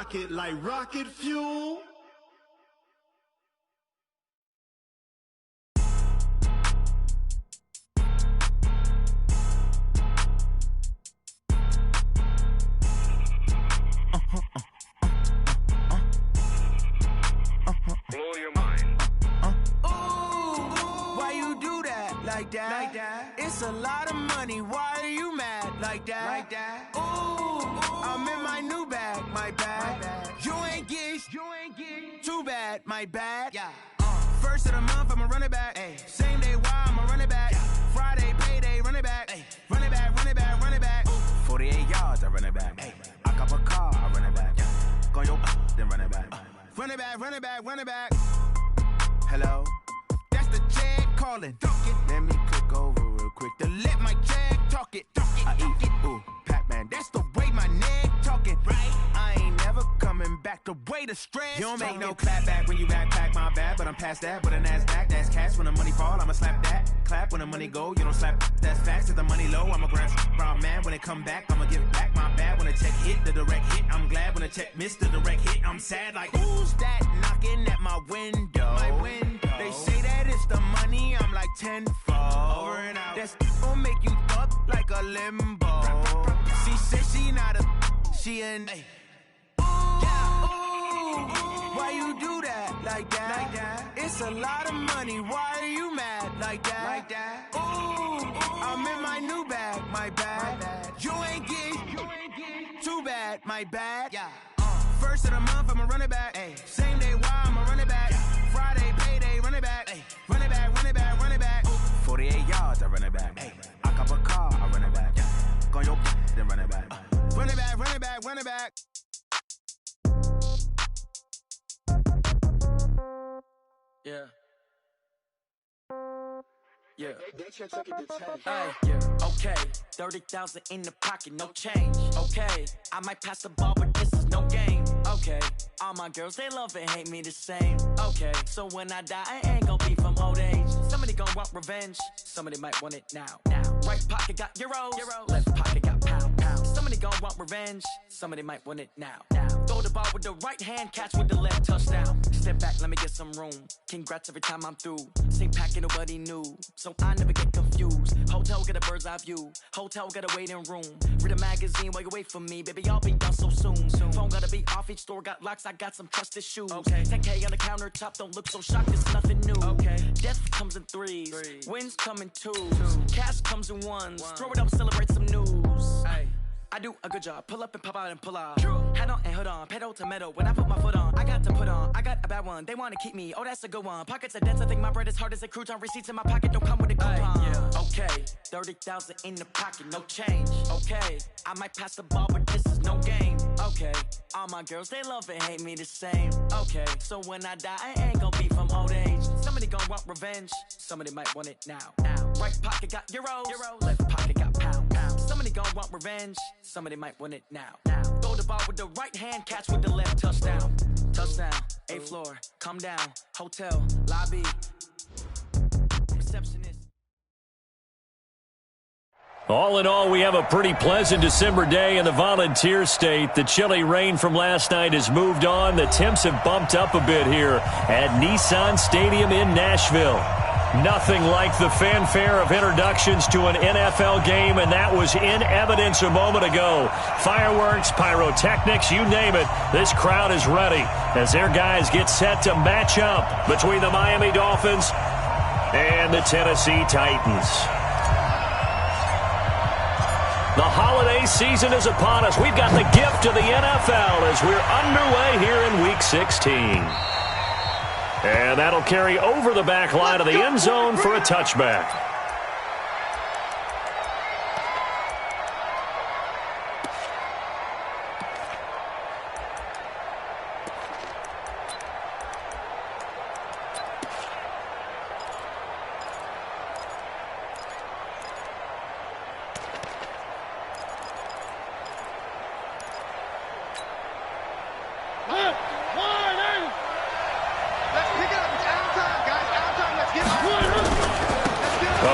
rock it like rocket fuel. Blow your mind. Why you do that like that? It's a lot of money. Why are you mad like that? I'm in my new bag, my bad. You ain't get too bad, my bad. Yeah. First of the month, I'ma run it back. Ay. Same day, why I'ma run it back. Friday, payday, run it back. Ay. Run it back, run it back, run it back. 48 yards, I run it back. Ay. I cop a car, I run it back. Go your then run it back. Run it back, run it back, run it back. Hello, that's the jag calling. Let me click over real quick to let my jag talk it. I eat it, ooh, Pac-Man. That's the way my neck talking. Right? I ain't never coming back the way the stress. You don't make no clap back when you backpack, my bad. But I'm past that with a NASDAQ. That's cash when the money fall. I'ma slap that. Clap when the money go. You don't slap. That's facts. If the money low, I'ma grab brown man. When it come back, I'ma give back my bad. When the check hit, the direct hit. I'm glad when the check missed the direct hit. I'm sad like who's that knocking at my window? My window. They say that it's the money. I'm like tenfold. Over and out. That's gon' make you up like a limbo. She said she not a. She an. Why you do that like that? It's a lot of money. Why are you mad like that? I'm in my new bag, my bad. You ain't get too bad, my bad. Yeah. First of the month, I'ma run it back. Ay. Same day, why I'ma run it back. Friday, payday, run it back. Ay. Run it back, run it back, run it back. 48 yards, I run it back. Ay. I cop a car, I run it back. Go your then run it back. Run it back, run it back, run it back. Yeah. Yeah. Yeah. Okay. 30,000 in the pocket, no change. Okay. I might pass the ball, but this is no game. Okay. All my girls, they love and hate me the same. Okay. So when I die, I ain't gonna be from old age. Somebody gonna want revenge. Somebody might want it now. Right pocket got euros. Left pocket got pound. Somebody gonna want revenge. Somebody might want it now. Throw the ball with the right hand, catch with the left, touchdown. Step back, let me get some room. Congrats every time I'm through. Same packet, nobody knew. So I never get confused. Hotel get a bird's eye view. Hotel got a waiting room. Read a magazine while you wait for me. Baby, I'll be done so soon. Phone gotta be off, each store got locks. I got some trusted shoes. Okay. 10K on the countertop, don't look so shocked, it's nothing new. Okay. Death comes in threes. Wins come in twos. Cash comes in ones. Throw it up, celebrate some news. Ay. I do a good job, pull up and pop out and pull off. Hat on and hood on, pedal to metal. When I put my foot on, I got to put on. I got a bad one, they wanna keep me. Oh, that's a good one. Pockets are dense, I think my bread is hard as a crouton. Receipts in my pocket don't come with a coupon. Yeah. Okay, 30,000 in the pocket, no change. Okay, I might pass the ball, but this is no game. Okay, all my girls, they love and hate me the same. Okay, so when I die, I ain't gonna be from old age. Somebody gonna want revenge. Somebody might want it now. Right pocket got euros. Left pocket got pound. Somebody gonna want revenge. Somebody might want it now. Throw the ball with the right hand, catch with the left, touchdown. Touchdown, 8th floor, come down, hotel, lobby, receptionist. All in all, we have a pretty pleasant December day in the Volunteer State. The chilly rain from last night has moved on. The temps have bumped up a bit here at Nissan Stadium in Nashville. Nothing like the fanfare of introductions to an NFL game, and that was in evidence a moment ago. Fireworks, pyrotechnics, you name it, this crowd is ready as their guys get set to match up between the Miami Dolphins and the Tennessee Titans. The holiday season is upon us. We've got the gift of the NFL as we're underway here in Week 16. And that'll carry over the back line of the end zone for a touchback.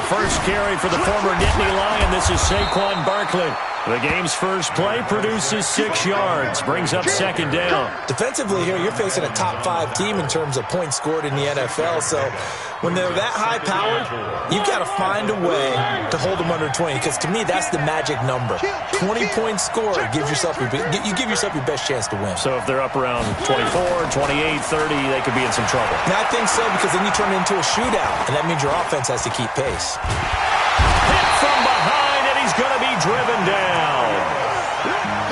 First carry for the former Nittany Lion. This is Saquon Barkley. The game's first play produces 6 yards, brings up second down. Defensively here, you're facing a top 5 team in terms of points scored in the NFL. So when they're that high-powered, you've got to find a way to hold them under 20, because to me, that's the magic number. 20 points scored, you give yourself your best chance to win. So if they're up around 24, 28, 30, they could be in some trouble. Now, I think so, because then you turn it into a shootout, and that means your offense has to keep pace. Hit from behind, and he's going to be driven down.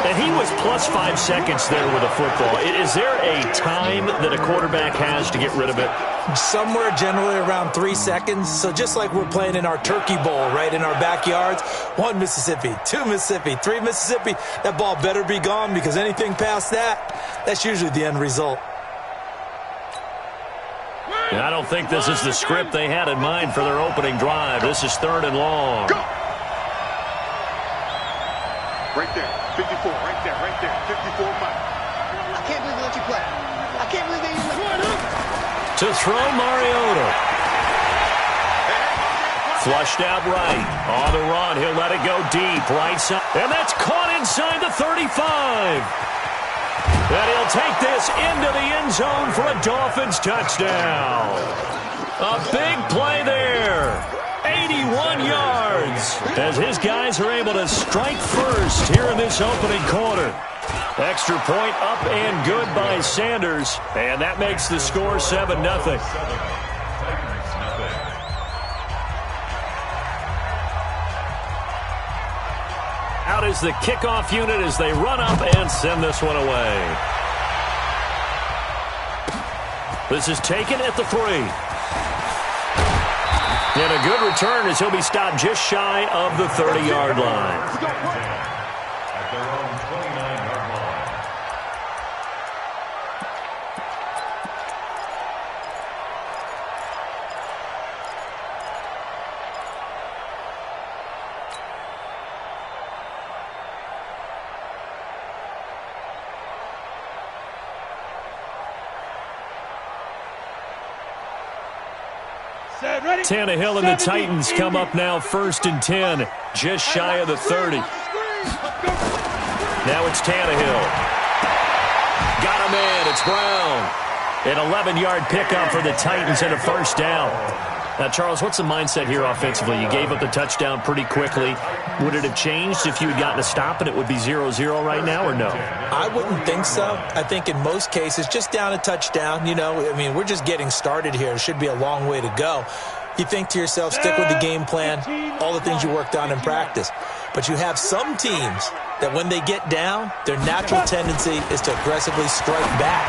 And he was plus 5 seconds there with a football. Is there a time that a quarterback has to get rid of it? Somewhere generally around 3 seconds. So just like we're playing in our turkey bowl right in our backyards, 1 Mississippi, 2 Mississippi, 3 Mississippi, that ball better be gone, because anything past that, that's usually the end result. And I don't think this is the script they had in mind for their opening drive. This is 3rd and long. Go! Right there, 54, right there, 54 miles. I can't believe they let you play. I can't believe they even let you play. To throw Mariota. Flushed out right. On the run, he'll let it go deep. Right side. And that's caught inside the 35. And he'll take this into the end zone for a Dolphins touchdown. A big play there. 81 yards as his guys are able to strike first here in this opening quarter. Extra point up and good by Sanders, and that makes the score 7-0. Out is the kickoff unit as they run up and send this one away. This is taken at the 3. And a good return as he'll be stopped just shy of the 30-yard line. At their own 29-yard line. Tannehill and the Titans come up now 1st and 10, just shy of the 30. Now it's Tannehill. Got him in. It's Brown. An 11-yard pickup for the Titans and a first down. Now, Charles, what's the mindset here offensively? You gave up the touchdown pretty quickly. Would it have changed if you had gotten a stop and it would be 0-0 right now, or no? I wouldn't think so. I think in most cases, just down a touchdown, we're just getting started here. It should be a long way to go. You think to yourself, stick with the game plan, all the things you worked on in practice. But you have some teams that when they get down, their natural tendency is to aggressively strike back.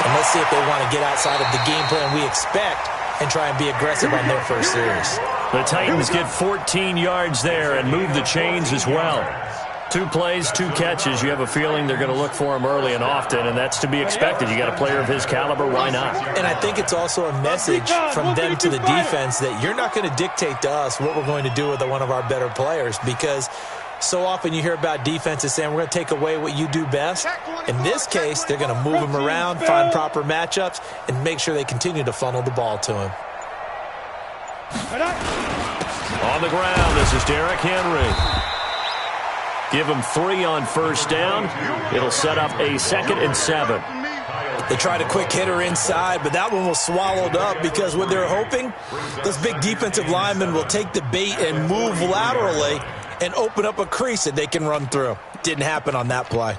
And let's see if they want to get outside of the game plan we expect and try and be aggressive on their first series. The Titans get 14 yards there and move the chains as well. 2 plays, 2 catches. You have a feeling they're going to look for him early and often, and that's to be expected. You got a player of his caliber, why not? And I think it's also a message from them to the defense that you're not going to dictate to us what we're going to do with one of our better players, because so often you hear about defenses saying we're going to take away what you do best. In this case, they're going to move him around, find proper matchups, and make sure they continue to funnel the ball to him. On the ground, this is Derrick Henry. Give him 3 on first down. It'll set up a 2nd and 7. They tried a quick hitter inside, but that one was swallowed up because what they're hoping, those big defensive linemen will take the bait and move laterally and open up a crease that they can run through. Didn't happen on that play.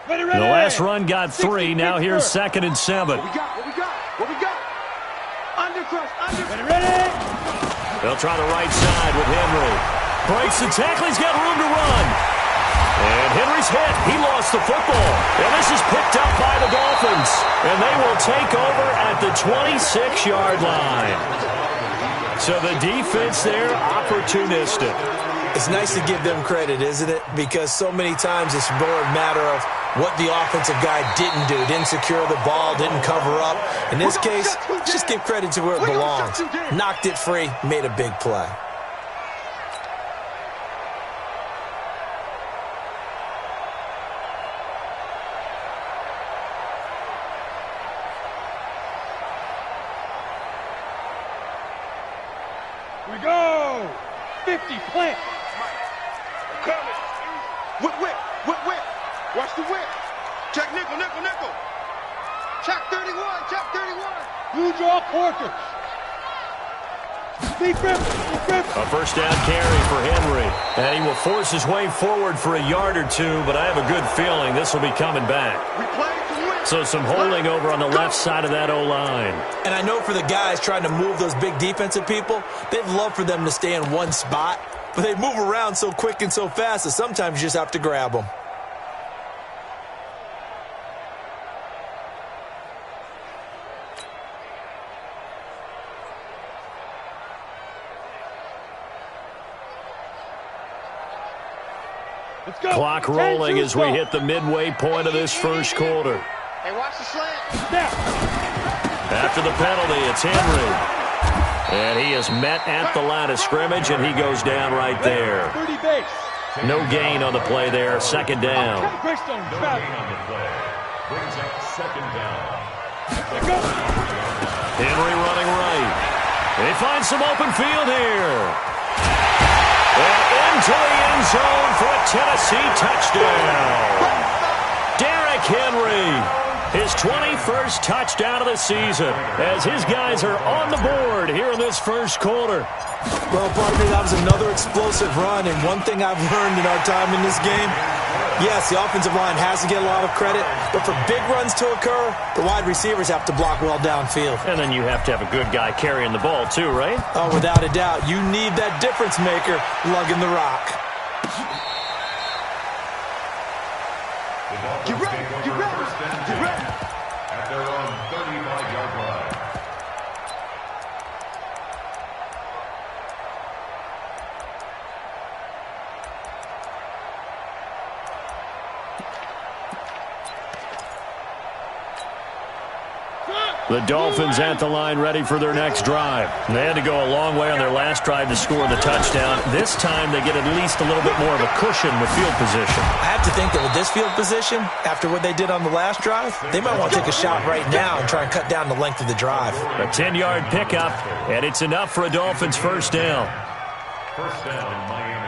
The last run got 3. Now here's 2nd and 7. What we got? Ready? They'll try the right side with Henry. Breaks the tackle. He's got room to run. And Henry's hit. He lost the football. And this is picked up by the Dolphins. And they will take over at the 26-yard line. So the defense there, opportunistic. It's nice to give them credit, isn't it? Because so many times it's more a matter of what the offensive guy didn't do. Didn't secure the ball, didn't cover up. In this case, just give credit to where it belongs. Knocked it free, made a big play. We go. 50, plant. Coming. Whip, whip, whip, whip. Watch the whip. Check nickel, nickel, nickel. Check 31, check 31. Blue draw quarters. A first down carry for Henry. And he will force his way forward for a yard or two, but I have a good feeling this will be coming back. We play to win. So some holding over on the left side of that O-line. And I know for the guys trying to move those big defensive people, they'd love for them to stay in one spot, but they move around so quick and so fast that sometimes you just have to grab them. Let's go. Clock rolling as we hit the midway point of this first quarter. Hey, watch the slant. Snap. After the penalty, it's Henry. And he is met at the line of scrimmage, and he goes down right there. 30 base. No gain on the play there. Second down. Greystone, travel. Brings up second down. Let's go. Henry running right. He finds some open field here. And into the end zone for a Tennessee touchdown. Derrick Henry, his 21st touchdown of the season, as his guys are on the board here in this first quarter. Well, partner, that was another explosive run, and one thing I've learned in our time in this game, yes, the offensive line has to get a lot of credit, but for big runs to occur, the wide receivers have to block well downfield. And then you have to have a good guy carrying the ball too, right? Oh, without a doubt. You need that difference maker lugging the rock. Get ready, get ready, get ready. At their own 35-yard line. The Dolphins at the line ready for their next drive. They had to go a long way on their last drive to score the touchdown. This time they get at least a little bit more of a cushion with field position. I have to think that with this field position, after what they did on the last drive, they might want to take a shot right now and try and cut down the length of the drive. A 10-yard pickup, and it's enough for a Dolphins first down. First down, Miami.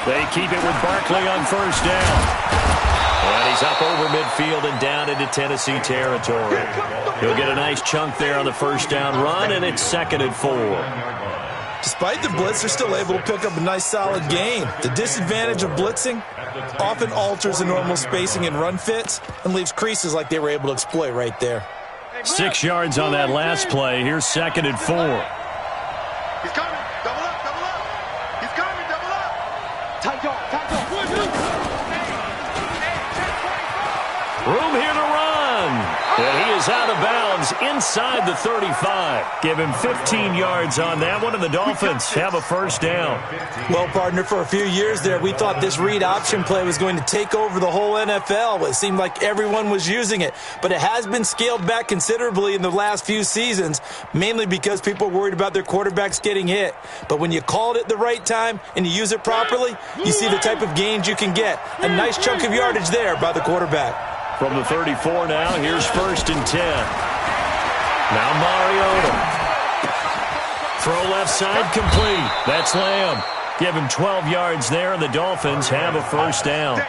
They keep it with Barkley on first down. And he's up over midfield and down into Tennessee territory. He'll get a nice chunk there on the first down run, and it's 2nd and 4. Despite the blitz, they're still able to pick up a nice solid gain. The disadvantage of blitzing often alters the normal spacing and run fits and leaves creases like they were able to exploit right there. 6 yards on that last play. Here's 2nd and 4. He's coming. Double up, double up. He's coming, double up. Tight dog, tight dog. Room here to run. And he is out of bounds inside the 35. Give him 15 yards on that one, and the Dolphins have a first down. Well, partner, for a few years there, we thought this read option play was going to take over the whole NFL. It seemed like everyone was using it, but it has been scaled back considerably in the last few seasons, mainly because people are worried about their quarterbacks getting hit. But when you call it at the right time and you use it properly, you see the type of gains you can get. A nice chunk of yardage there by the quarterback. From the 34 now, here's 1st and 10. Now Mariota. Throw left side complete. That's Lamb. Give him 12 yards there, and the Dolphins have a first down.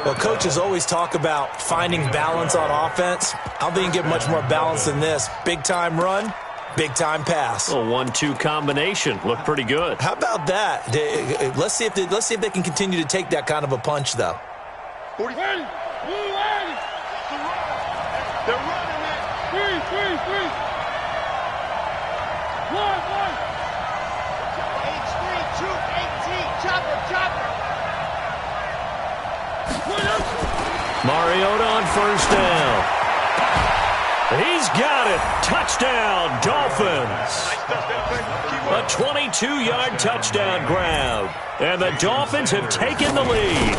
Well, coaches always talk about finding balance on offense. I don't think you can get much more balance than this. Big-time run, big-time pass. A 1-2 combination. Looked pretty good. How about that? Let's see if they can continue to take that kind of a punch, though. 40. They're running it. Three. One. H3, troop, 18, chopper. Mariota on first down. He's got it. Touchdown, Dolphins. A 22-yard touchdown grab. And the Dolphins have taken the lead.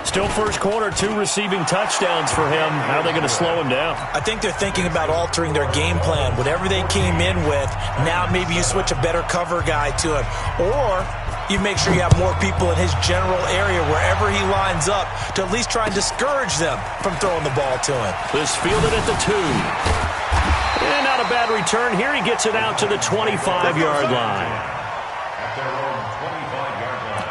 Still first quarter, 2 receiving touchdowns for him. How are they going to slow him down? I think they're thinking about altering their game plan. Whatever they came in with, now maybe you switch a better cover guy to him. Or You make sure you have more people in his general area wherever he lines up to at least try and discourage them from throwing the ball to him. This fielded at the 2. And not a bad return here. He gets it out to the 25-yard line. At their own 25-yard line.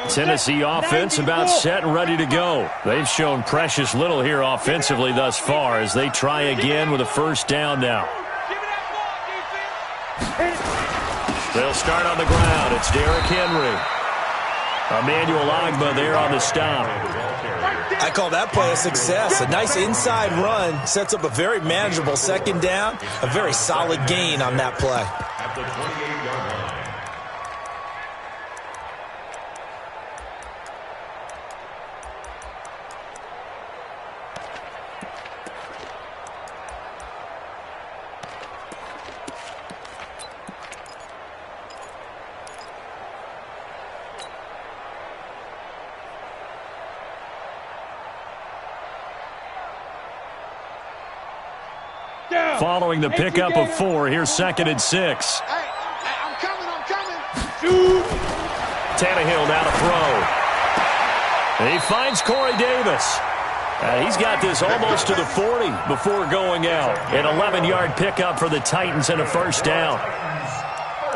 Tennessee offense about set and ready to go. They've shown precious little here offensively thus far as they try again with a first down now. They'll start on the ground. It's Derrick Henry. Emmanuel Ogbah there on the stop. I call that play a success. A nice inside run sets up a very manageable second down. A very solid gain on that play. At the 28-yard line. Following the pickup of 4, here's 2nd and 6. Hey, I'm coming. Tannehill now to throw. And he finds Corey Davis. He's got this almost to the 40 before going out. An 11-yard pickup for the Titans and a first down.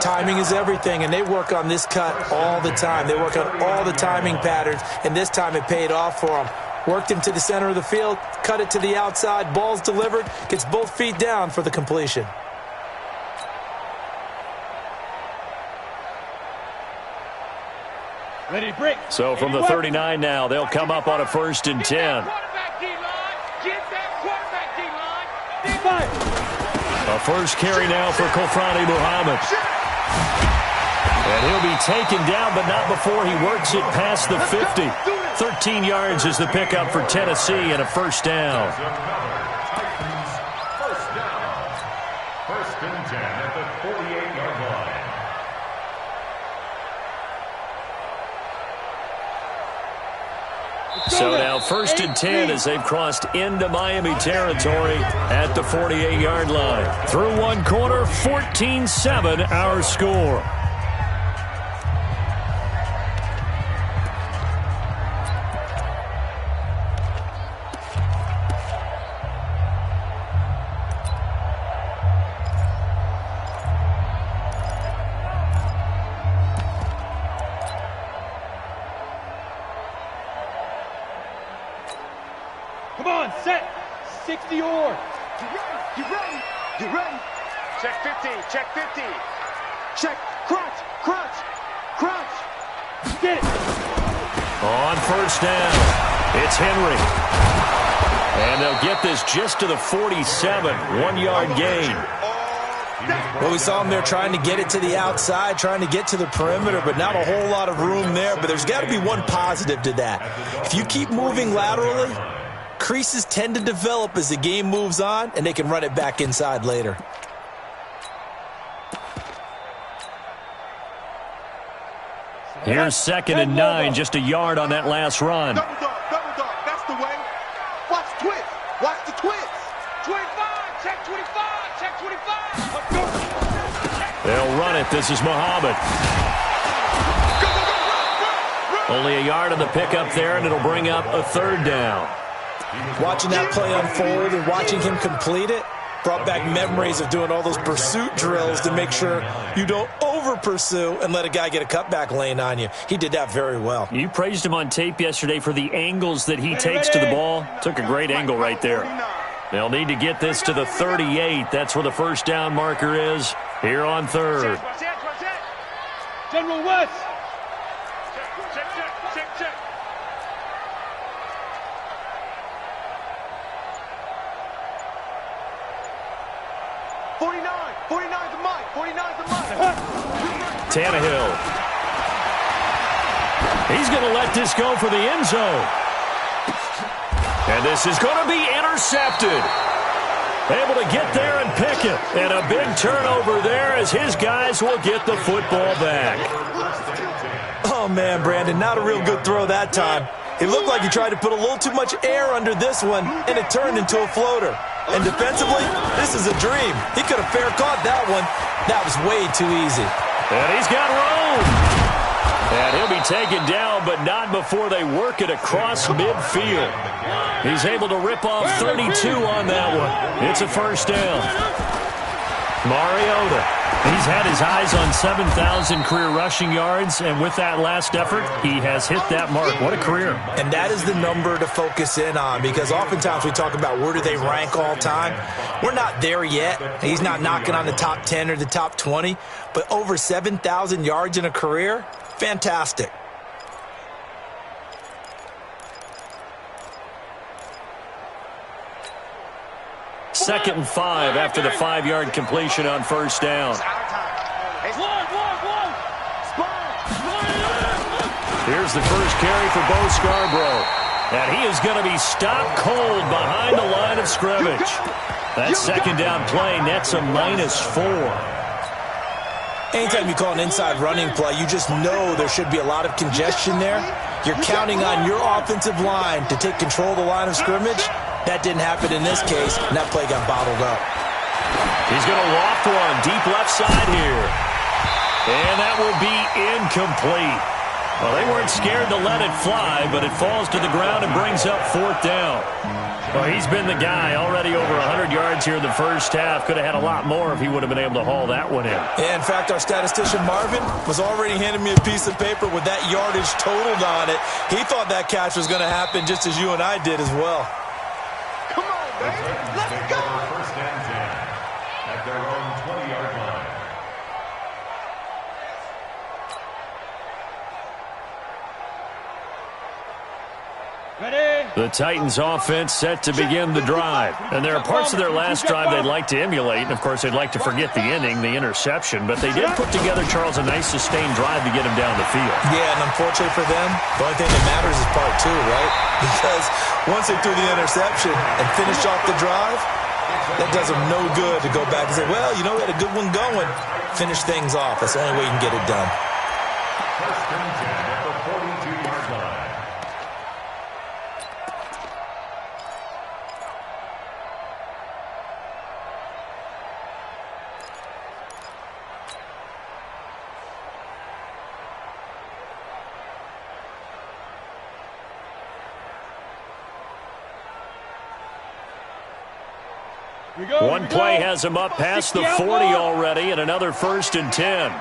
Timing is everything, and they work on this cut all the time. They work on all the timing patterns, and this time it paid off for them. Worked him to the center of the field, cut it to the outside, ball's delivered, gets both feet down for the completion. Ready, break. So from the 39 now, they'll come up on a 1st and 10. Get that quarterback, D-line. A first carry now for Kofrani Muhammad. And he'll be taken down, but not before he works it past the 50. 13 yards is the pickup for Tennessee and a first down. Titans, first down. 1st and 10 at the 48-yard line. So now 1st and 10 as they've crossed into Miami territory at the 48-yard line. Through one quarter, 14-7 our score. Come on, set. 60 or. You ready? Check 15, check 15. Check, crunch. Get it. On first down, it's Henry. And they'll get this just to the 47, 1-yard gain. Well, we saw him there trying to get it to the outside, trying to get to the perimeter, but not a whole lot of room there. But there's got to be one positive to that. If you keep moving laterally, creases tend to develop as the game moves on, and they can run it back inside later. Here's 2nd and 9, just a yard on that last run. Double dog. That's the way. Watch the twist. 25, check 25, check 25. Let's go. They'll run it. This is Muhammad. Only a yard on the pickup there, and it'll bring up a 3rd down. Watching that play unfold and watching him complete it brought back memories of doing all those pursuit drills to make sure you don't over-pursue and let a guy get a cutback lane on you. He did that very well. You praised him on tape yesterday for the angles that he takes to the ball. Took a great angle right there. They'll need to get this to the 38. That's where the first down marker is here on 3rd. General West. Check. 49's a Mike. Tannehill. He's going to let this go for the end zone. And this is going to be intercepted. Able to get there and pick it. And a big turnover there as his guys will get the football back. Oh, man, Brandon, not a real good throw that time. He looked like he tried to put a little too much air under this one, and it turned into a floater. And defensively, this is a dream. He could have fair caught that one. That was way too easy. And he's got room. And he'll be taken down, but not before they work it across midfield. He's able to rip off 32 on that one. It's a first down. Mariota. He's had his eyes on 7,000 career rushing yards, and with that last effort, he has hit that mark. What a career. And that is the number to focus in on, because oftentimes we talk about where do they rank all time. We're not there yet. He's not knocking on the top 10 or the top 20, but over 7,000 yards in a career, fantastic. Second and 5 after the 5-yard completion on first down. Here's the first carry for Bo Scarborough. And he is going to be stopped cold behind the line of scrimmage. That second down play nets a -4. Anytime you call an inside running play, you just know there should be a lot of congestion there. You're counting on your offensive line to take control of the line of scrimmage. That didn't happen in this case, and that play got bottled up. He's going to loft one deep left side here. And that will be incomplete. Well, they weren't scared to let it fly, but it falls to the ground and brings up fourth down. Well, he's been the guy already over 100 yards here in the first half. Could have had a lot more if he would have been able to haul that one in. Yeah, in fact, our statistician Marvin was already handing me a piece of paper with that yardage totaled on it. He thought that catch was going to happen just as you and I did as well. Come on, baby. Let's go. First and 10 at their own 20-yard line. The Titans offense set to begin the drive. And there are parts of their last drive they'd like to emulate. And, of course, they'd like to forget the inning, the interception. But they did put together, Charles, a nice sustained drive to get him down the field. Yeah, and unfortunately for them, the only thing that matters is part two, right? Because once they threw the interception and finished off the drive, that does them no good to go back and say, well, you know, we had a good one going. Finish things off. That's the only way you can get it done. First and 10 at the 42-yard line. One play has him up past the 40 already, and another first and 10.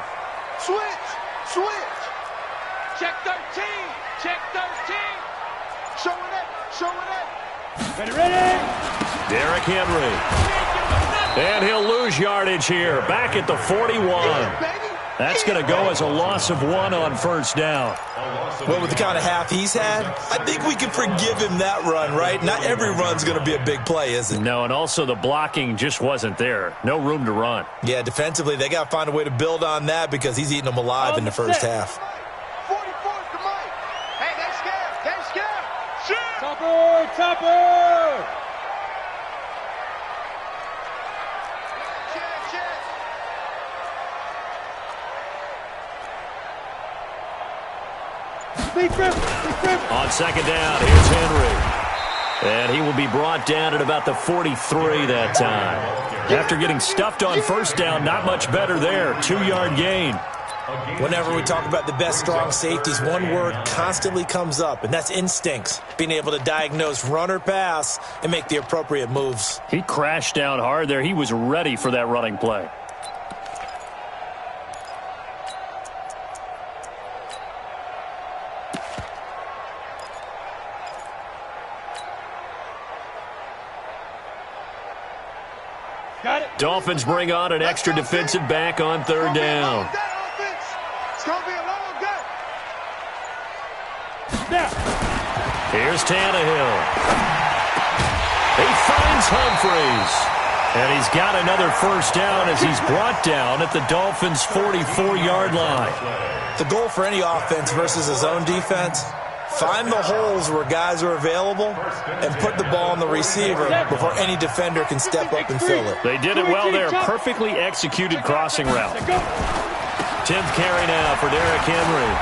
Switch. Check 13. Check 13. Showing it. Ready. Derrick Henry. And he'll lose yardage here, back at the 41. That's going to go as a loss of 1 on first down. Well, with the kind of half he's had, I think we can forgive him that run, right? Not every run's going to be a big play, is it? No, and also the blocking just wasn't there. No room to run. Yeah, defensively, they got to find a way to build on that because he's eating them alive in the first half. 44's the mic. Hey, they scared. Topper. On second down, here's Henry. And he will be brought down at about the 43 that time. After getting stuffed on first down, not much better there. 2-yard gain. Whenever we talk about the best strong safeties, one word constantly comes up, and that's instincts. Being able to diagnose run or pass and make the appropriate moves. He crashed down hard there. He was ready for that running play. Dolphins bring on an extra defensive back on third down. It's going to be a long day. Here's Tannehill. He finds Humphreys. And he's got another first down as he's brought down at the Dolphins' 44-yard line. The goal for any offense versus a zone defense, find the holes where guys are available and put the ball on the receiver before any defender can step up and fill it. They did it well there. Perfectly executed crossing route. 10th carry now for Derrick Henry.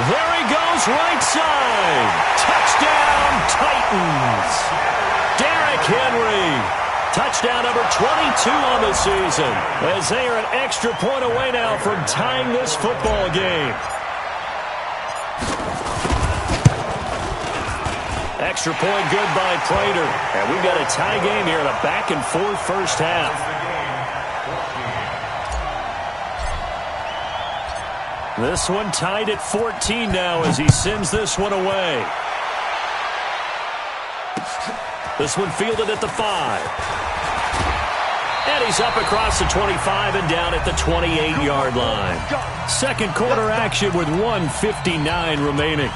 There he goes, right side. Touchdown, Titans. Derrick Henry. Touchdown number 22 on the season, as they are an extra point away now from tying this football game. Extra point good by Prater. And we've got a tie game here in a back-and-forth first half. This one tied at 14 now as he sends this one away. This one fielded at the 5. And he's up across the 25 and down at the 28-yard line. Second quarter action with 1:59 remaining.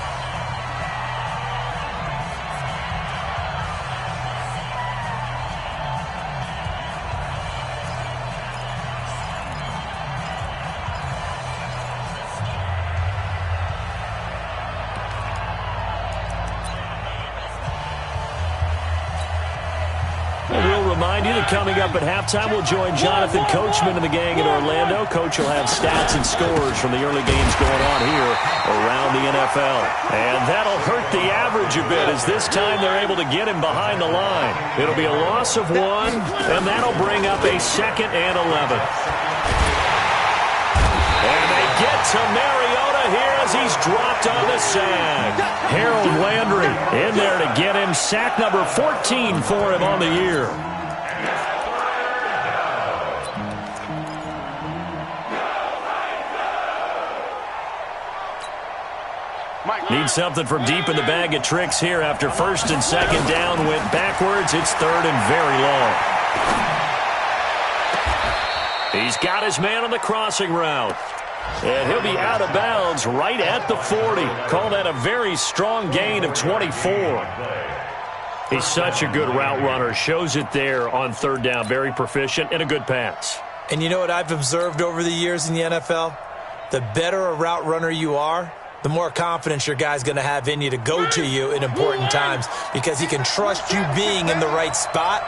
Coming up at halftime, we'll join Jonathan Coachman and the gang in Orlando. Coach will have stats and scores from the early games going on here around the NFL. And that'll hurt the average a bit, as this time they're able to get him behind the line. It'll be a loss of 1, and that'll bring up a 2nd and 11. And they get to Mariota here as he's dropped on the sack. Harold Landry in there to get him sack number 14 for him on the year. Need something from deep in the bag of tricks here after 1st and 2nd down went backwards. It's 3rd and very long. He's got his man on the crossing route. And he'll be out of bounds right at the 40. Call that a very strong gain of 24. He's such a good route runner. Shows it there on 3rd down. Very proficient and a good pass. And you know what I've observed over the years in the NFL? The better a route runner you are, the more confidence your guy's going to have in you to go to you in important times, because he can trust you being in the right spot,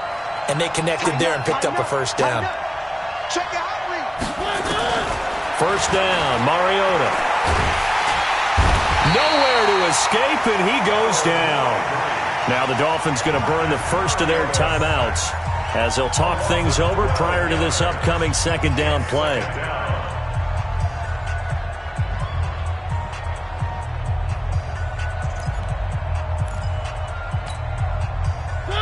and they connected there and picked up a 1st down. First down, Mariota. Nowhere to escape, and he goes down. Now the Dolphins going to burn the first of their timeouts as they'll talk things over prior to this upcoming 2nd down play.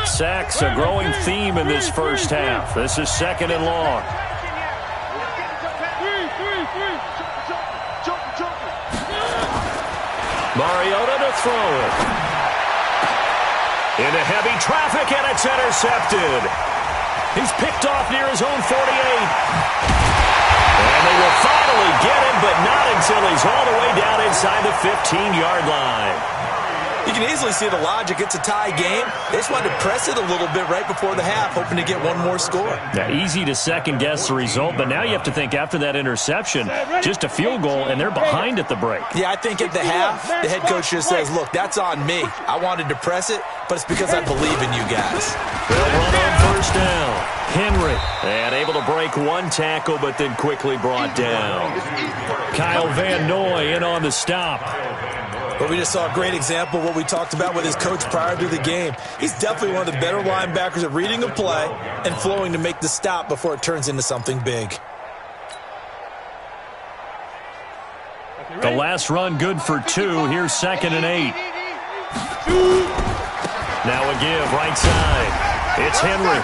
Sacks, a growing theme in this first half. This is 2nd and long. Mariota to throw it. Into heavy traffic, and it's intercepted. He's picked off near his own 48. And they will finally get him, but not until he's all the way down inside the 15-yard line. You can easily see the logic. It's a tie game. They just wanted to press it a little bit right before the half, hoping to get one more score. Yeah, easy to second-guess the result, but now you have to think after that interception, just a field goal, and they're behind at the break. Yeah, I think at the half, the head coach just says, look, that's on me. I wanted to press it, but it's because I believe in you guys. They'll run on 1st down. Henry, and able to break one tackle, but then quickly brought down. Kyle Van Noy in on the stop. But we just saw a great example of what we talked about with his coach prior to the game. He's definitely one of the better linebackers at reading a play and flowing to make the stop before it turns into something big. The last run good for 2. Here's 2nd and 8. Now a give right side. It's Henry.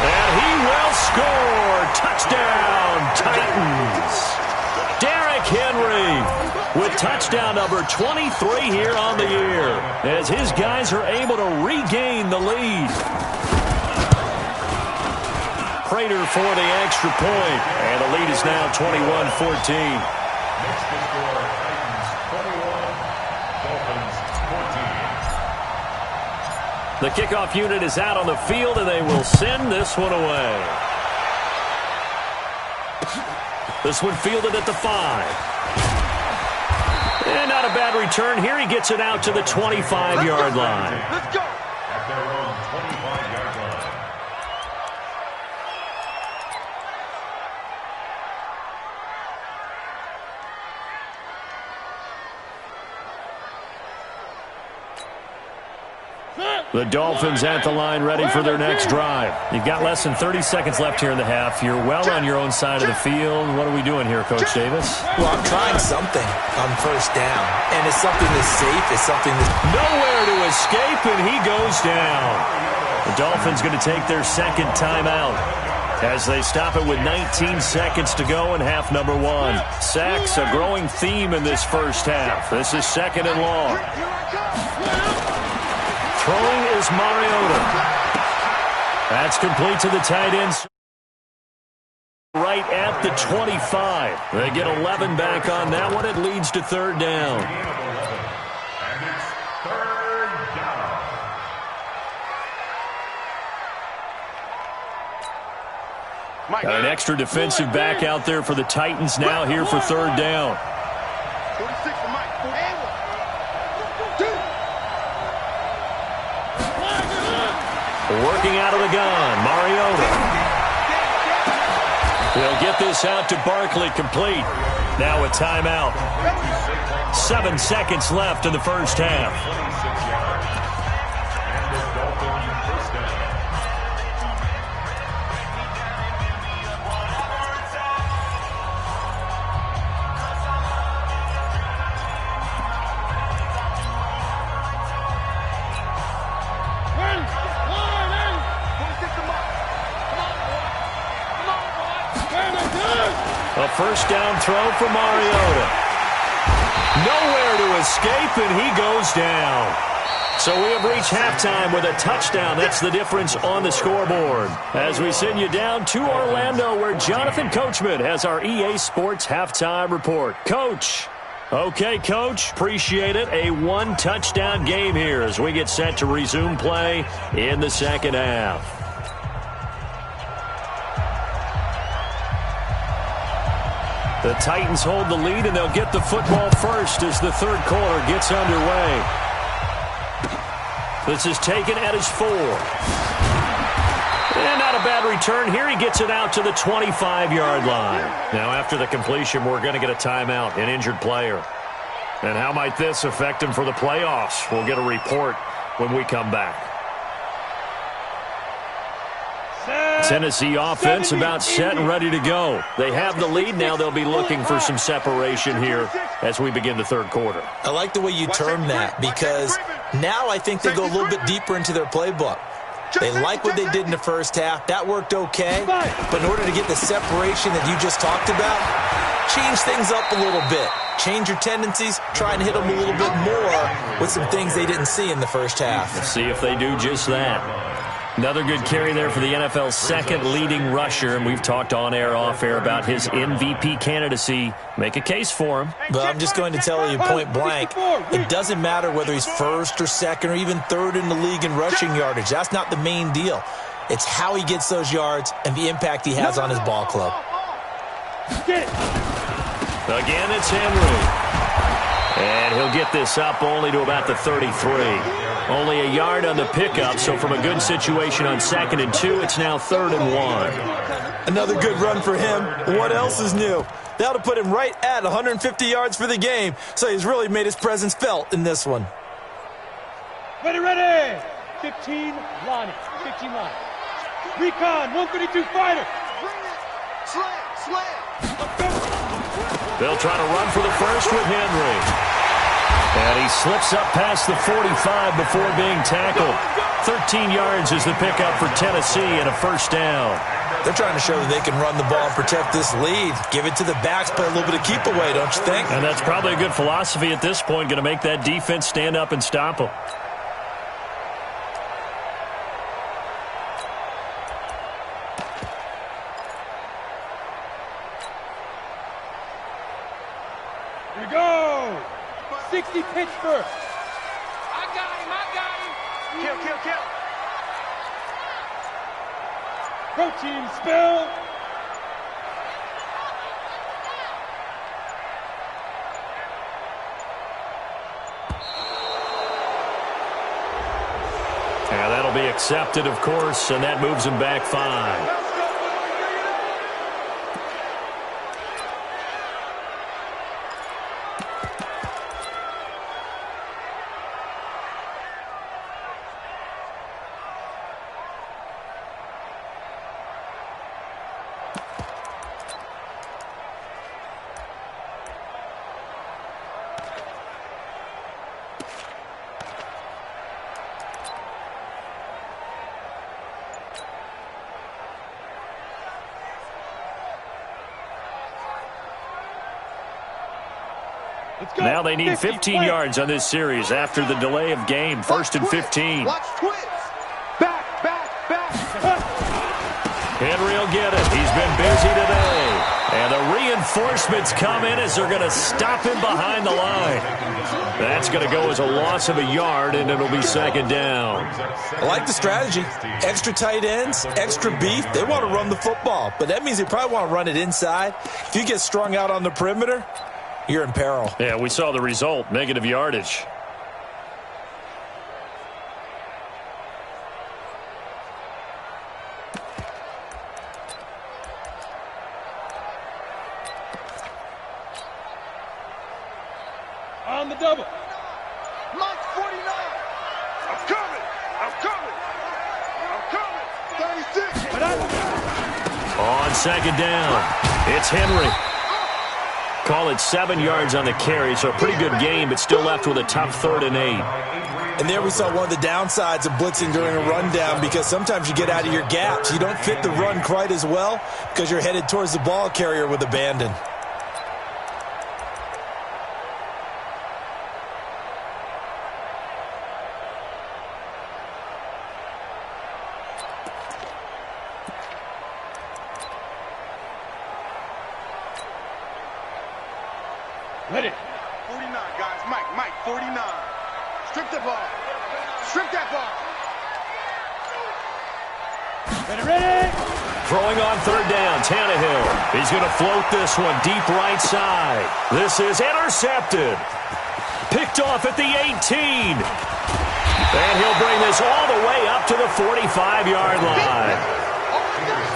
And he will score. Touchdown, Titans. Derrick Henry with touchdown number 23 here on the year, as his guys are able to regain the lead. Prater for the extra point, and the lead is now 21-14. The kickoff unit is out on the field, and they will send this one away. This one fielded at the 5. And not a bad return here. He gets it out to the 25-yard line. Let's go. At their own 25-yard line. The Dolphins at the line ready for their next drive. You've got less than 30 seconds left here in the half. You're well on your own side of the field. What are we doing here, Coach Davis? Well, I'm trying something on first down, and it's something that's safe. It's something that's nowhere to escape, and he goes down. The Dolphins going to take their second timeout as they stop it with 19 seconds to go in half number one. Sacks, a growing theme in this first half. This is second and long. Throwing is Mariota. That's complete to the tight end. Right at the 25. They get 11 back on that one. It leads to third down. And it's third down. Got an extra defensive back out there for the Titans now here for third down. 46 to Mike. Working out of the gun, Mariota. They'll get this out to Barkley, complete. Now a timeout. 7 seconds left in the first half. 26 yards. And the Dolphins first down. A first down throw for Mariota. Nowhere to escape, and he goes down. So we have reached halftime with a touchdown. That's the difference on the scoreboard. As we send you down to Orlando, where Jonathan Coachman has our EA Sports halftime report. Coach. Okay, Coach. Appreciate it. A one-touchdown game here as we get set to resume play in the second half. The Titans hold the lead, and they'll get the football first as the third quarter gets underway. This is taken at his 4. And not a bad return here. He gets it out to the 25-yard line. Now, after the completion, we're going to get a timeout, an injured player. And how might this affect him for the playoffs? We'll get a report when we come back. Tennessee offense about set and ready to go. They have the lead. Now they'll be looking for some separation here as we begin the third quarter. I like the way you term that, because now I think they go a little bit deeper into their playbook. They like what they did in the first half. That worked okay. But in order to get the separation that you just talked about, change things up a little bit. Change your tendencies, try and hit them a little bit more with some things they didn't see in the first half. Let's see if they do just that. Another good carry there for the NFL's second leading rusher, and we've talked on air, off air about his MVP candidacy. Make a case for him. But I'm just going to tell you point blank, it doesn't matter whether he's first or second or even third in the league in rushing yardage. That's not the main deal. It's how he gets those yards and the impact he has on his ball club. Again, it's Henry. And he'll get this up only to about the 33. Only a yard on the pickup, so from a good situation on 2nd and 2, it's now 3rd and 1. Another good run for him. What else is new? That'll put him right at 150 yards for the game, so he's really made his presence felt in this one. Ready. 15, Lonnie. 15 line. Recon, 132 fighter. Slam. They'll try to run for the first with Henry. And he slips up past the 45 before being tackled. 13 yards is the pickup for Tennessee and a first down. They're trying to show that they can run the ball and protect this lead. Give it to the backs, play a little bit of keep away, don't you think? And that's probably a good philosophy at this point, going to make that defense stand up and stop them. Here we go. 60 Pittsburgh. I got him. Kill. Protein spill. Yeah, that'll be accepted, of course, and that moves him back 5. Now they need 15 yards on this series after the delay of game. First and 15. Watch twits. Back. Henry will get it. He's been busy today. And the reinforcements come in as they're going to stop him behind the line. That's going to go as a loss of a yard, and it'll be second down. I like the strategy. Extra tight ends, extra beef. They want to run the football, but that means they probably want to run it inside. If you get strung out on the perimeter, you're in peril. Yeah, we saw the result, negative yardage. On the double. Mike 49. I'm coming. 36. On second down, it's Henry. Call it 7 yards on the carry, so a pretty good game, but still left with a tough 3rd and 8. And there we saw one of the downsides of blitzing during a rundown, because sometimes you get out of your gaps. You don't fit the run quite as well because you're headed towards the ball carrier with abandon. Ready. 49, guys. Mike 49. Strip the ball. Strip that ball. Ready. Throwing on 3rd down, Tannehill. He's going to float this one deep right side. This is intercepted. Picked off at the 18. And he'll bring this all the way up to the 45-yard line.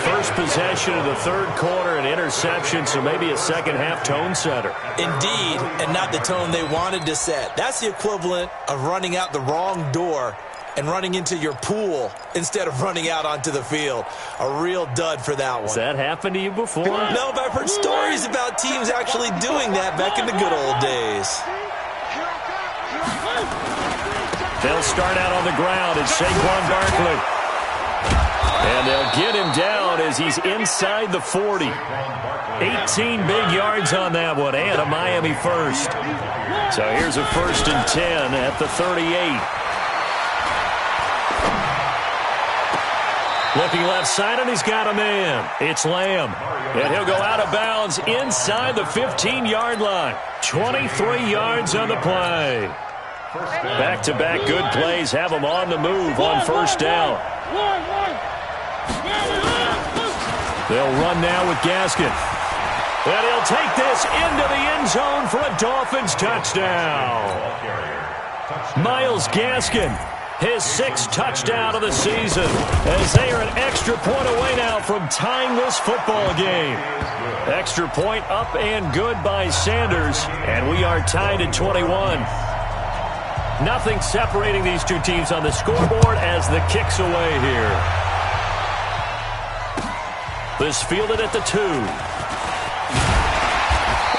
First possession of the 3rd quarter, an interception, so maybe a second-half tone setter. Indeed, and not the tone they wanted to set. That's the equivalent of running out the wrong door and running into your pool instead of running out onto the field. A real dud for that one. Has that happened to you before? No, but I've heard stories about teams actually doing that back in the good old days. They'll start out on the ground. It's Saquon Barkley. And they'll get him down as he's inside the 40. 18 big yards on that one, and a Miami first. So here's a 1st and 10 at the 38. Looking left side, and he's got a man. It's Lamb. And he'll go out of bounds inside the 15-yard line. 23 yards on the play. Back-to-back good plays have him on the move on 1st down. They'll run now with Gaskin. And he'll take this into the end zone for a Dolphins touchdown. Miles Gaskin, his 6th touchdown of the season, as they are an extra point away now from tying this football game. Extra point up and good by Sanders, and we are tied at 21. Nothing separating these two teams on the scoreboard as the kick's away here. This fielded at the 2.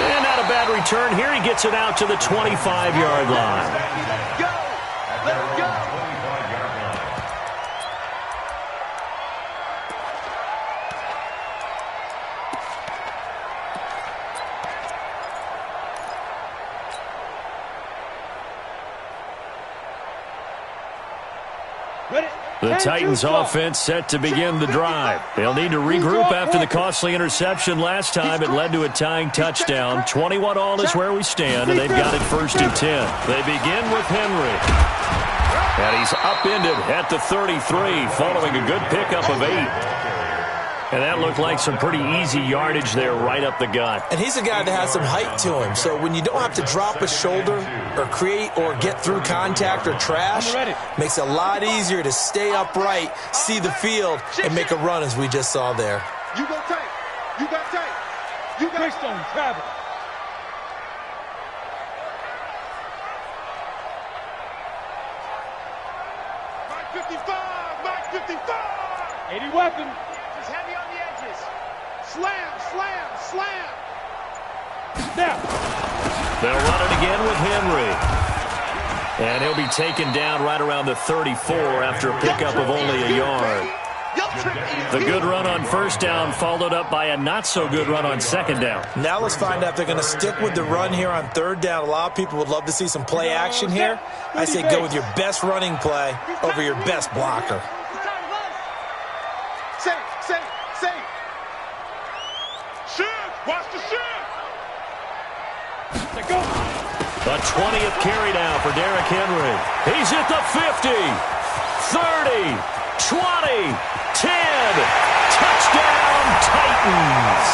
And not a bad return here. He gets it out to the 25-yard line. Go! Let's go! The Titans offense set to begin the drive. They'll need to regroup after the costly interception last time. It led to a tying touchdown. 21 all is where we stand, and they've got it 1st and 10. They begin with Henry. And he's upended at the 33 following a good pickup of 8. And that looked like some pretty easy yardage there right up the gut. And he's a guy that has some height to him. So when you don't have to drop a shoulder or create or get through contact or trash, makes it a lot easier to stay upright, see the field, and make a run as we just saw there. You go tight. You got tight. You got Greystone travel. Mike 55. Mike 55. 80 weapon. Just heavy on the edges. Slam, slam, slam. Now. They'll run it again with Henry. And he'll be taken down right around the 34 after a pickup of only a yard. The good run on first down followed up by a not-so-good run on second down. Now let's find out if they're going to stick with the run here on third down. A lot of people would love to see some play action here. I say go with your best running play over your best blocker. Watch the shift. The 20th carry now for Derrick Henry. He's at the 50, 30, 20, 10. Touchdown, Titans.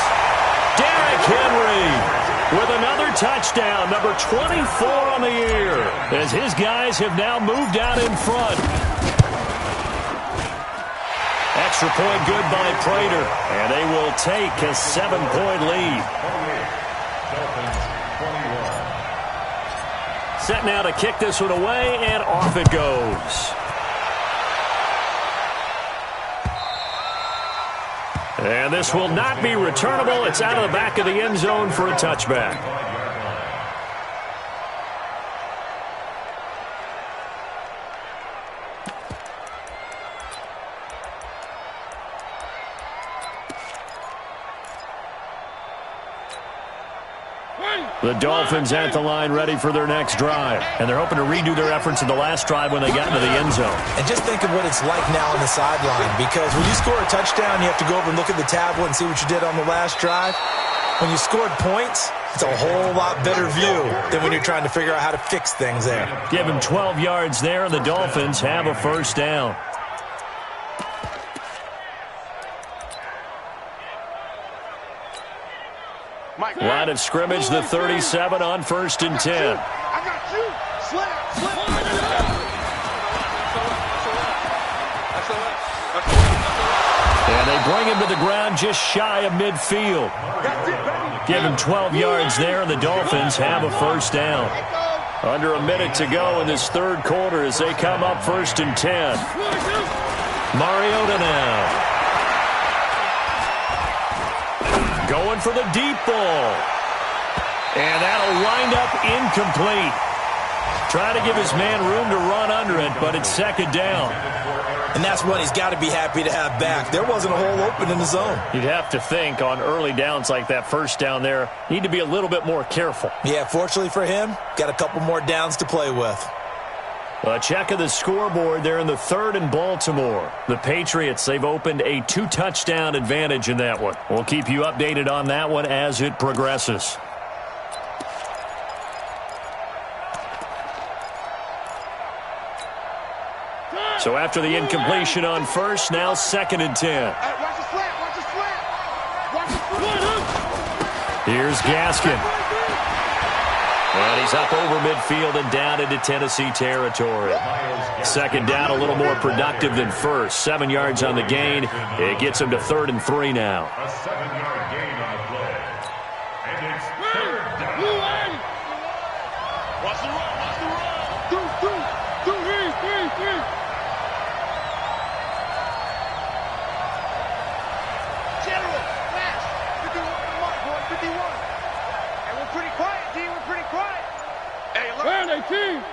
Derrick Henry with another touchdown, number 24 on the year, as his guys have now moved out in front. Extra point good by Prater, and they will take a 7-point lead. Set now to kick this one away, and off it goes. And this will not be returnable. It's out of the back of the end zone for a touchback. The Dolphins at the line ready for their next drive. And they're hoping to redo their efforts in the last drive when they got into the end zone. And just think of what it's like now on the sideline, because when you score a touchdown, you have to go over and look at the tablet and see what you did on the last drive. When you scored points, it's a whole lot better view than when you're trying to figure out how to fix things there. Give him 12 yards there, and the Dolphins have a first down. Line of scrimmage, the 37 on 1st and 10. I got you. And they bring him to the ground just shy of midfield. Give him 12 yards there, and the Dolphins have a first down. Under a minute to go in this third quarter as they come up 1st and 10. Mariota now. Going for the deep ball. And that'll wind up incomplete. Trying to give his man room to run under it, but it's second down. And that's what he's got to be happy to have back. There wasn't a hole open in the zone. You'd have to think on early downs like that first down there, need to be a little bit more careful. Yeah, fortunately for him, got a couple more downs to play with. A check of the scoreboard there in the 3rd and Baltimore. The Patriots, they've opened a 2-touchdown advantage in that one. We'll keep you updated on that one as it progresses. So after the incompletion on first, now 2nd and 10. Here's Gaskin. And he's up over midfield and down into Tennessee territory. Second down, a little more productive than first. 7 yards on the gain. It gets him to 3rd and 3 now. A 7-yard gain on the play. And it's 3rd down. Watch the run. General, flash. 51 on the mark, boy. 51. And we're pretty quiet, D. We're pretty quiet. Hey, look. Where are they, team?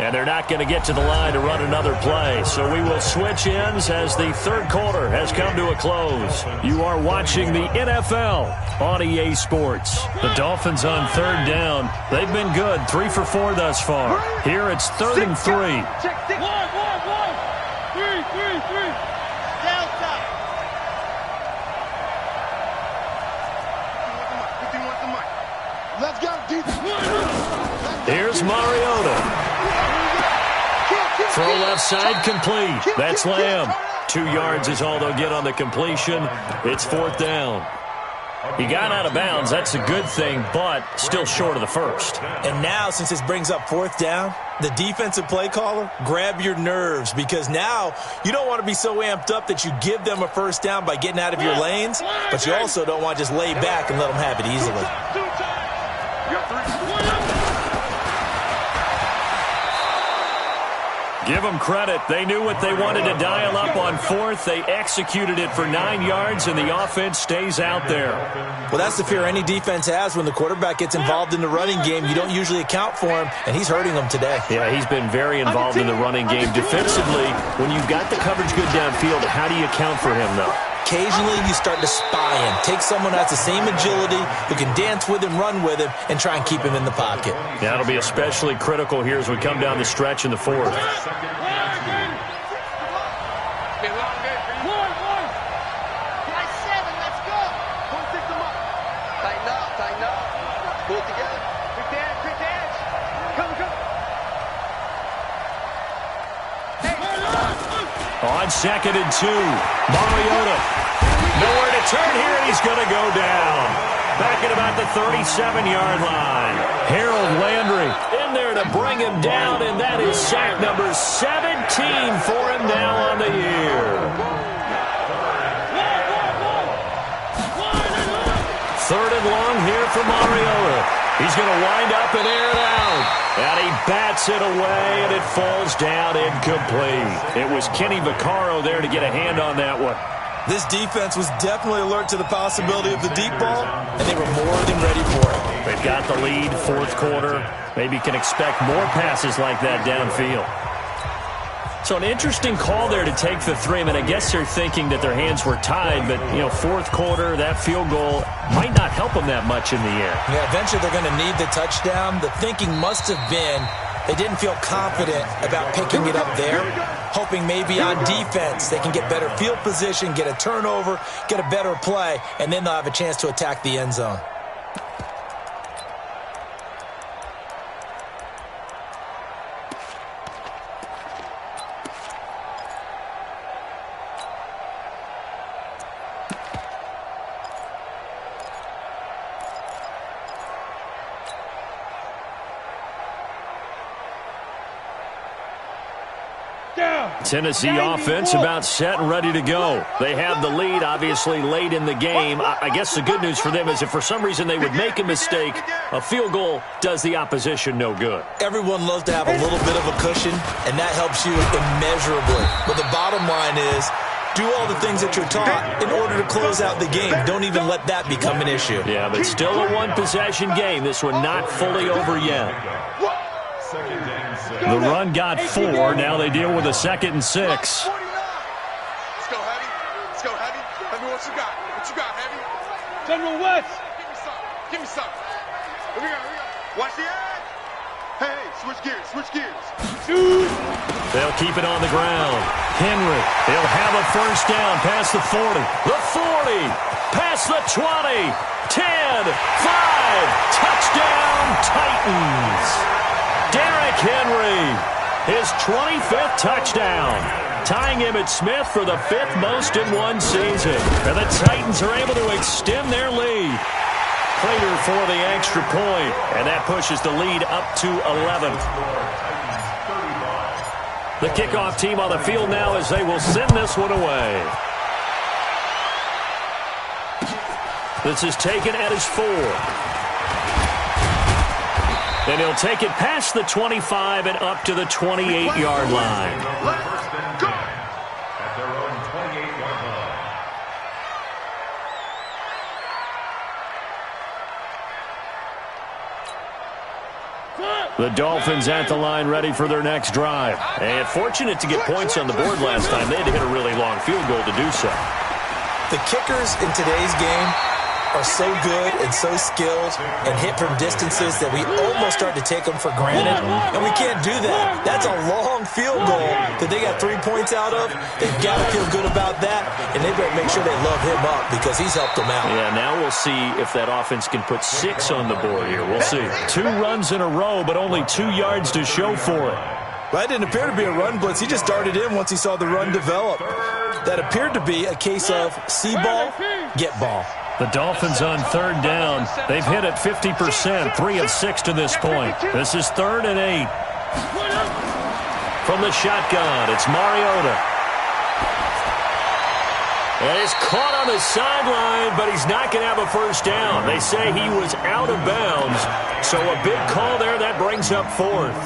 And they're not going to get to the line to run another play. So we will switch ends as the third quarter has come to a close. You are watching the NFL on EA Sports. The Dolphins on 3rd down. They've been good, 3 for 4 thus far. Here it's 3rd and 3. Check 6. 1. 3. Down south. 51 to Mike. Let's go, defense. Here's Mariota. Throw left side complete. That's Lamb. 2 yards is all they'll get on the completion. It's 4th down. He got out of bounds. That's a good thing, but still short of the first. And now, since this brings up 4th down, the defensive play caller, grab your nerves, because now you don't want to be so amped up that you give them a first down by getting out of your lanes, but you also don't want to just lay back and let them have it easily. Give them credit. They knew what they wanted to dial up on fourth. They executed it for 9 yards, and the offense stays out there. Well, that's the fear any defense has when the quarterback gets involved in the running game. You don't usually account for him, and he's hurting them today. Yeah, he's been very involved in the running game. Defensively, when you've got the coverage good downfield, how do you account for him, though? Occasionally, you start to spy him. Take someone who has the same agility, who can dance with him, run with him, and try and keep him in the pocket. Yeah, it'll be especially critical here as we come down the stretch in the fourth. Guys, 7, let's go. Don't pick them up. Tighten up. Pull it together. Quick dance. Come. On 2nd and 2, Mariota. Nowhere to turn here, and he's going to go down. Back at about the 37-yard line. Harold Landry in there to bring him down, and that is sack number 17 for him now on the year. 3rd and long here for Mariota. He's going to wind up and air it out. And he bats it away, and it falls down incomplete. It was Kenny Vaccaro there to get a hand on that one. This defense was definitely alert to the possibility of the deep ball, and they were more than ready for it. They've got the lead, 4th quarter. Maybe can expect more passes like that downfield. So an interesting call there to take the 3. I mean, I guess they're thinking that their hands were tied, but, 4th quarter, that field goal might not help them that much in the air. Yeah, eventually they're going to need the touchdown. The thinking must have been they didn't feel confident about picking it up there, hoping maybe on defense they can get better field position, get a turnover, get a better play, and then they'll have a chance to attack the end zone. Tennessee offense about set and ready to go. They have the lead, obviously, late in the game. I guess the good news for them is if for some reason they would make a mistake, a field goal does the opposition no good. Everyone loves to have a little bit of a cushion, and that helps you immeasurably. But the bottom line is, do all the things that you're taught in order to close out the game. Don't even let that become an issue. Yeah, but still a one-possession game. This one not fully over yet. The run got 4. Now they deal with a 2nd and 6. Let's go, Heavy. Heavy, what you got? Heavy? General West. Give me some. Here we go. Watch the edge. Hey, switch gears. Shoot. They'll keep it on the ground. Henry, they'll have a first down past the 40. The 40, past the 20. 10, 5, touchdown Titans. Derrick Henry, his 25th touchdown, tying him at Smith for the 5th most in one season. And the Titans are able to extend their lead. Prater for the extra point, and that pushes the lead up to 11. The kickoff team on the field now as they will send this one away. This is taken at his 4. And he'll take it past the 25 and up to the 28-yard line. At their own 28-yard line. The Dolphins at the line ready for their next drive. And fortunate to get points on the board last time. They had to hit a really long field goal to do so. The kickers in today's game are so good and so skilled and hit from distances that we almost start to take them for granted, and we can't do that. That's a long field goal that they got 3 points out of. They've got to feel good about that, and they better make sure they love him up because he's helped them out. Yeah, now we'll see if that offense can put 6 on the board here. We'll see. 2 runs in a row, but only 2 yards to show for it. Well, that didn't appear to be a run blitz. He just started in once he saw the run develop. That appeared to be a case of see ball, get ball. The Dolphins on 3rd down. They've hit it 50%, 3 of 6 to this point. This is 3rd and 8. From the shotgun, it's Mariota. And he's caught on the sideline, but he's not going to have a first down. They say he was out of bounds, so a big call there. That brings up 4th.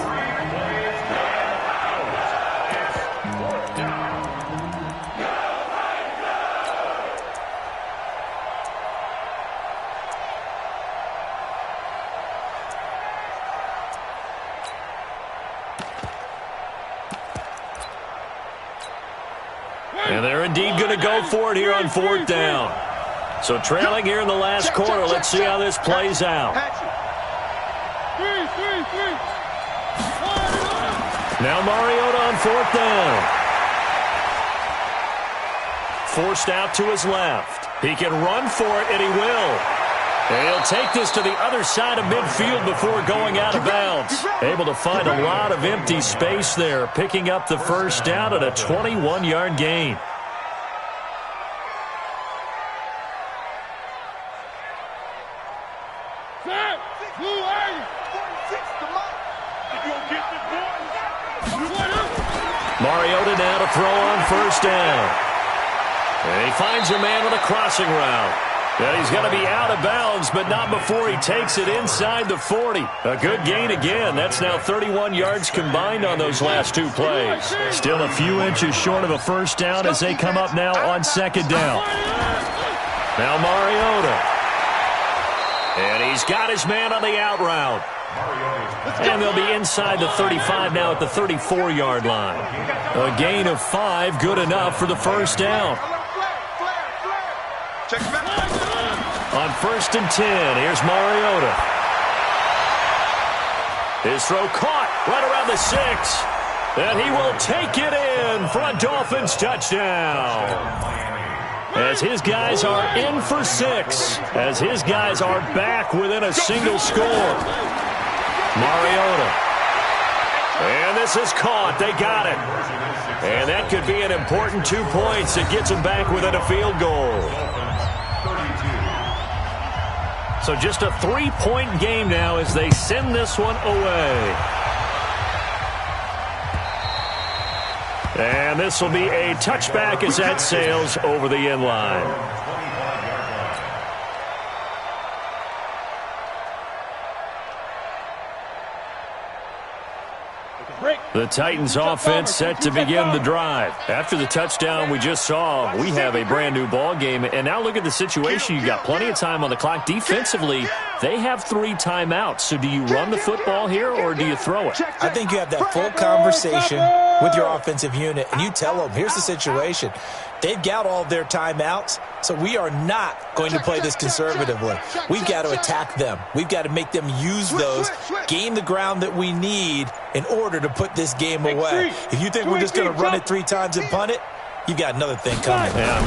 indeed going to go for it here on 4th down. So trailing here in the last quarter. Let's see how this plays out. Now Mariota on 4th down. Forced out to his left. He can run for it, and he will. And he'll take this to the other side of midfield before going out of bounds. Able to find a lot of empty space there, picking up the first down at a 21-yard gain. Mariota now to throw on 1st down. And he finds a man with a crossing route. And he's going to be out of bounds, but not before he takes it inside the 40. A good gain again. That's now 31 yards combined on those last 2 plays. Still a few inches short of a first down as they come up now on 2nd down. Now Mariota. And he's got his man on the out route. And they'll be inside the 35 now at the 34-yard line. A gain of 5, good enough for the first down. On 1st and 10, here's Mariota. His throw caught right around the 6. And he will take it in for a Dolphins touchdown. As his guys are in for 6. As his guys are back within a single score. Mariota. And this is caught. They got it. And that could be an important 2 points that gets them back within a field goal. So just a 3-point game now as they send this one away. And this will be a touchback as that sails over the end line. The Titans offense set to begin the drive. After the touchdown we just saw, we have a brand new ball game. And now look at the situation. You got plenty of time on the clock. Defensively, they have 3 timeouts. So do you run the football here or do you throw it? I think you have that full conversation with your offensive unit, and you tell them, here's the situation. They've got all of their timeouts, so we are not going to play this conservatively. We've got to attack them. We've got to make them use those, gain the ground that we need in order to put this game away. If you think we're just going to run it 3 times and punt it, you've got another thing coming. Yeah,